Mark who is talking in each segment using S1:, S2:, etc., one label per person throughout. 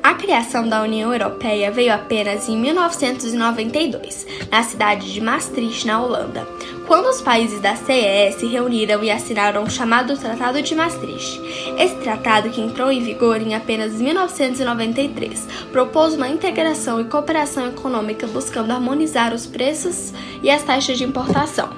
S1: A criação da União Europeia veio apenas em 1992, na cidade de Maastricht, na Holanda, quando os países da CEE se reuniram e assinaram o chamado Tratado de Maastricht. Esse tratado, que entrou em vigor em apenas 1993, propôs uma integração e cooperação econômica buscando harmonizar os preços e as taxas de importação.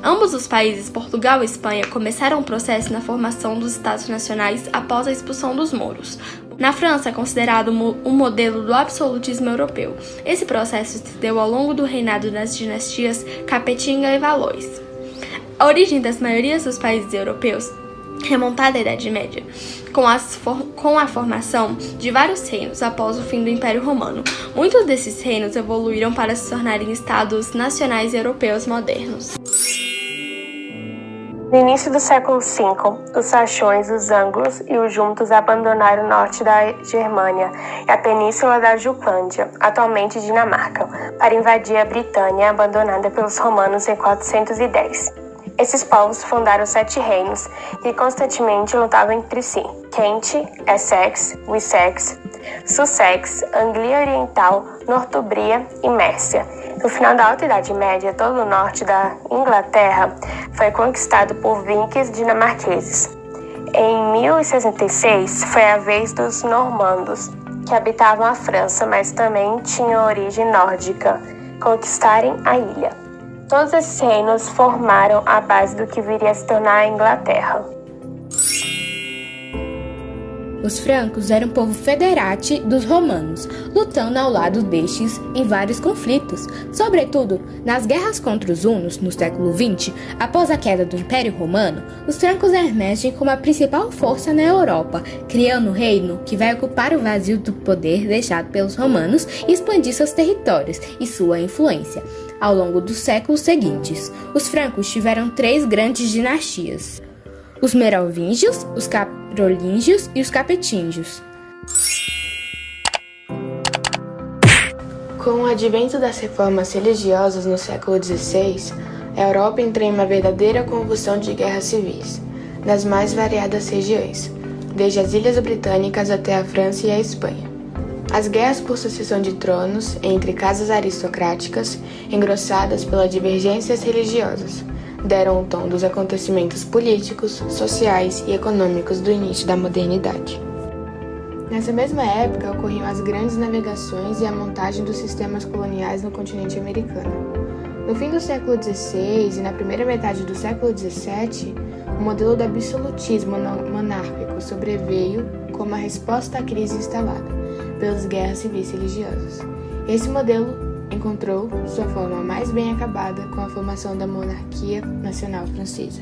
S1: Ambos os países, Portugal e Espanha, começaram o processo na formação dos Estados nacionais após a expulsão dos mouros. Na França, é considerado um modelo do absolutismo europeu. Esse processo se deu ao longo do reinado das dinastias Capetinga e Valois. A origem das maiorias dos países europeus remontada à Idade Média, com a formação de vários reinos após o fim do Império Romano. Muitos desses reinos evoluíram para se tornarem estados nacionais europeus modernos.
S2: No início do século V, os saxões, os anglos e os juntos abandonaram o norte da Germânia e a península da Jutlândia, atualmente Dinamarca, para invadir a Britânia, abandonada pelos romanos em 410. Esses povos fundaram 7 reinos que constantemente lutavam entre si: Kent, Essex, Wessex, Sussex, Anglia Oriental, Northumbria e Mércia. No final da Alta Idade Média, todo o norte da Inglaterra foi conquistado por vikings dinamarqueses. Em 1066, foi a vez dos normandos, que habitavam a França, mas também tinham origem nórdica, conquistarem a ilha. Todos esses reinos formaram a base do que viria a se tornar a Inglaterra.
S3: Os francos eram um povo federate dos romanos, lutando ao lado destes em vários conflitos, sobretudo nas guerras contra os hunos no século XX. Após a queda do Império Romano, os francos emergem como a principal força na Europa, criando um reino que vai ocupar o vazio do poder deixado pelos romanos e expandir seus territórios e sua influência. Ao longo dos séculos seguintes, os francos tiveram 3 grandes dinastias: os merovingios, os carolíngios e os capetingios.
S4: Com o advento das reformas religiosas no século XVI, a Europa entrou em uma verdadeira convulsão de guerras civis, nas mais variadas regiões, desde as Ilhas Britânicas até a França e a Espanha. As guerras por sucessão de tronos entre casas aristocráticas, engrossadas pelas divergências religiosas, deram o tom dos acontecimentos políticos, sociais e econômicos do início da modernidade. Nessa mesma época ocorriam as grandes navegações e a montagem dos sistemas coloniais no continente americano. No fim do século XVI e na primeira metade do século XVII, o modelo do absolutismo monárquico sobreveio como a resposta à crise instalada pelas guerras civis religiosas. Esse modelo encontrou sua forma mais bem acabada com a formação da monarquia nacional francesa.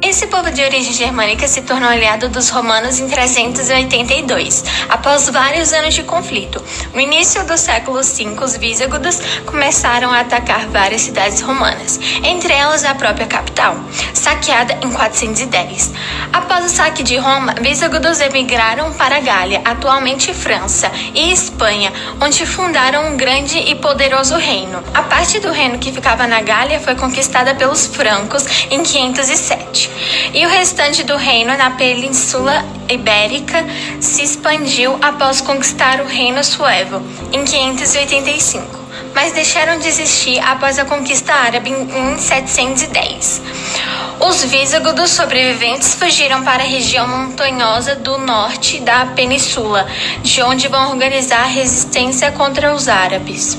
S5: Esse povo de origem germânica se tornou aliado dos romanos em 382, após vários anos de conflito. No início do século V, os vísigodos começaram a atacar várias cidades romanas, entre elas a própria capital, saqueada em 410. Após o saque de Roma, vísigodos emigraram para a Gália, atualmente França, e Espanha, onde fundaram um grande e poderoso reino. A parte do reino que ficava na Gália foi conquistada pelos francos em 507. E o restante do reino na Península Ibérica se expandiu após conquistar o reino suevo em 585, mas deixaram de existir após a conquista árabe em 710. Os vísigodos sobreviventes fugiram para a região montanhosa do norte da península, de onde vão organizar a resistência contra os árabes.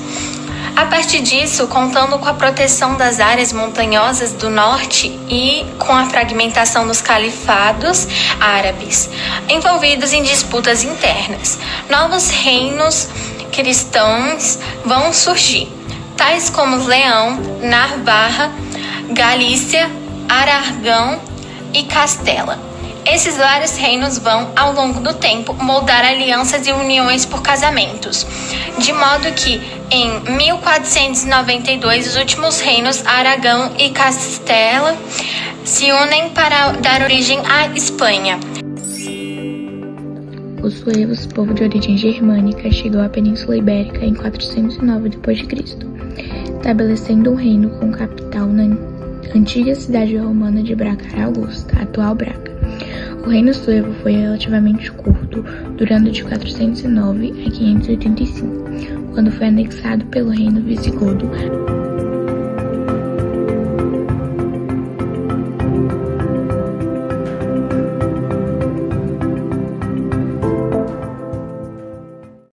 S5: A partir disso, contando com a proteção das áreas montanhosas do norte e com a fragmentação dos califados árabes, envolvidos em disputas internas, novos reinos cristãos vão surgir, tais como Leão, Navarra, Galícia, Aragão e Castela. Esses vários reinos vão, ao longo do tempo, moldar alianças e uniões por casamentos, de modo que, em 1492, os últimos reinos, Aragão e Castela, se unem para dar origem à Espanha.
S6: Os suevos, povo de origem germânica, chegou à Península Ibérica em 409 d.C., estabelecendo um reino com capital na antiga cidade romana de Bracara Augusta, atual Braga. O reino suevo foi relativamente curto, durando de 409 a 585, quando foi anexado pelo reino visigodo.